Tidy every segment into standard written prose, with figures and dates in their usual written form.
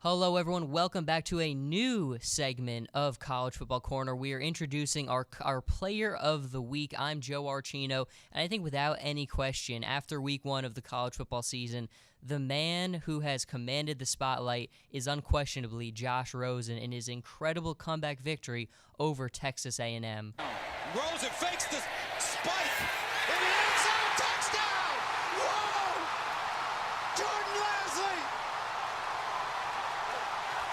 Hello, everyone. Welcome back to a new segment of College Football Corner. We are introducing our player of the week. I'm Joe Archino, and I think without any question, after week one of the college football season, the man who has commanded the spotlight is unquestionably Josh Rosen in his incredible comeback victory over Texas A&M. Rosen fakes the spike in the end zone, touchdown! Whoa! Jordan Leslie!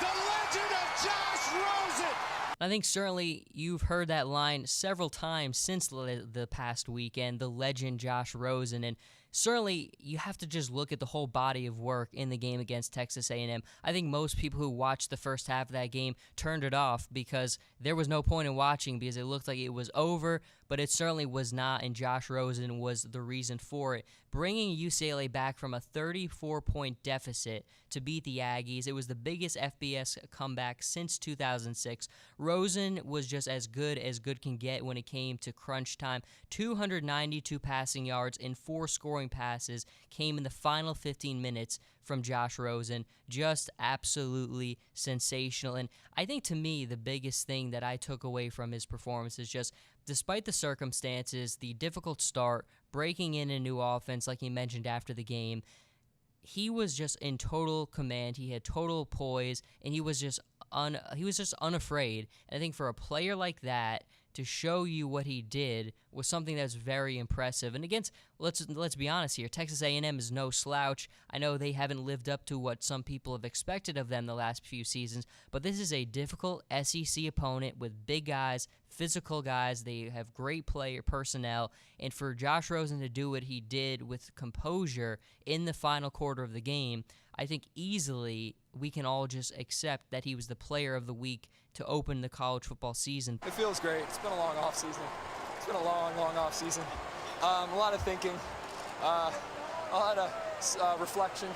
The legend of Josh Rosen! I think certainly you've heard that line several times since the past weekend, the legend Josh Rosen, and certainly you have to just look at the whole body of work in the game against Texas A&M. I think most people who watched the first half of that game turned it off because there was no point in watching because it looked like it was over, but it certainly was not, and Josh Rosen was the reason for it. Bringing UCLA back from a 34-point deficit to beat the Aggies, it was the biggest FBS comeback since 2006. Rosen was just as good can get when it came to crunch time. 292 passing yards and 4 scoring passes came in the final 15 minutes from Josh Rosen. Just absolutely sensational. And I think to me, the biggest thing that I took away from his performance is just, despite the circumstances, the difficult start, breaking in a new offense, like he mentioned after the game, he was just in total command. He had total poise, and he was just unafraid. And I think for a player like that to show you what he did was something that's very impressive. And against, let's be honest here, Texas A&M is no slouch. I know they haven't lived up to what some people have expected of them the last few seasons, but this is a difficult SEC opponent with big guys, physical guys. They have great player personnel, and for Josh Rosen to do what he did with composure in the final quarter of the game, I think easily we can all just accept that he was the player of the week to open the college football season. It feels great. It's been a long off season. It's been a long off season. A lot of thinking, a lot of reflection,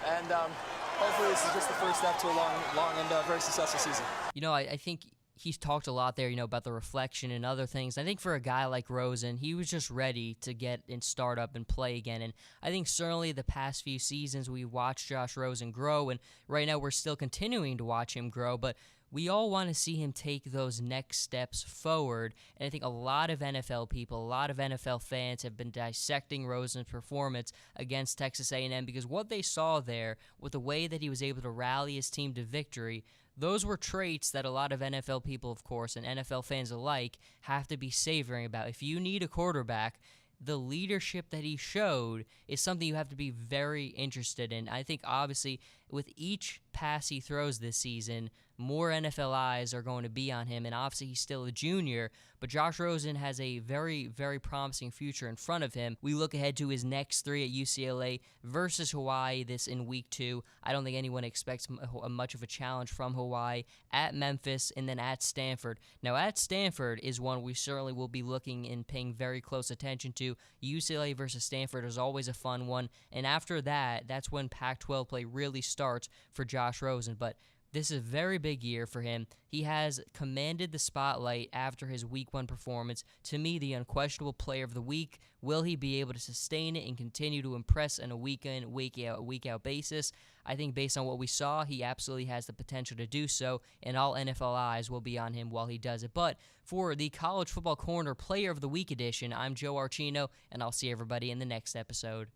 and hopefully this is just the first step to a long and very successful season. You know, I think he's talked a lot there, about the reflection and other things. I think for a guy like Rosen, he was just ready to get and start up and play again. And I think certainly the past few seasons we watched Josh Rosen grow, and right now we're still continuing to watch him grow, but we all want to see him take those next steps forward. And I think a lot of NFL people, a lot of NFL fans have been dissecting Rosen's performance against Texas A&M because what they saw there with the way that he was able to rally his team to victory, those were traits that a lot of NFL people, of course, and NFL fans alike have to be savoring about. If you need a quarterback, the leadership that he showed is something you have to be very interested in. I think, obviously, with each pass he throws this season, more NFL eyes are going to be on him, and obviously he's still a junior, but Josh Rosen has a very, very promising future in front of him. We look ahead to his next 3 at UCLA versus Hawaii this in week 2. I don't think anyone expects much of a challenge from Hawaii, at Memphis, and then at Stanford. Now, at Stanford is one we certainly will be looking and paying very close attention to. UCLA versus Stanford is always a fun one, and after that, that's when Pac-12 play really starts for Josh Rosen, but this is a very big year for him. He has commanded the spotlight after his Week 1 performance. To me, the unquestionable player of the week. Will he be able to sustain it and continue to impress on a week-in, week-out basis? I think based on what we saw, he absolutely has the potential to do so, and all NFL eyes will be on him while he does it. But for the College Football Corner Player of the Week edition, I'm Joe Archino, and I'll see everybody in the next episode.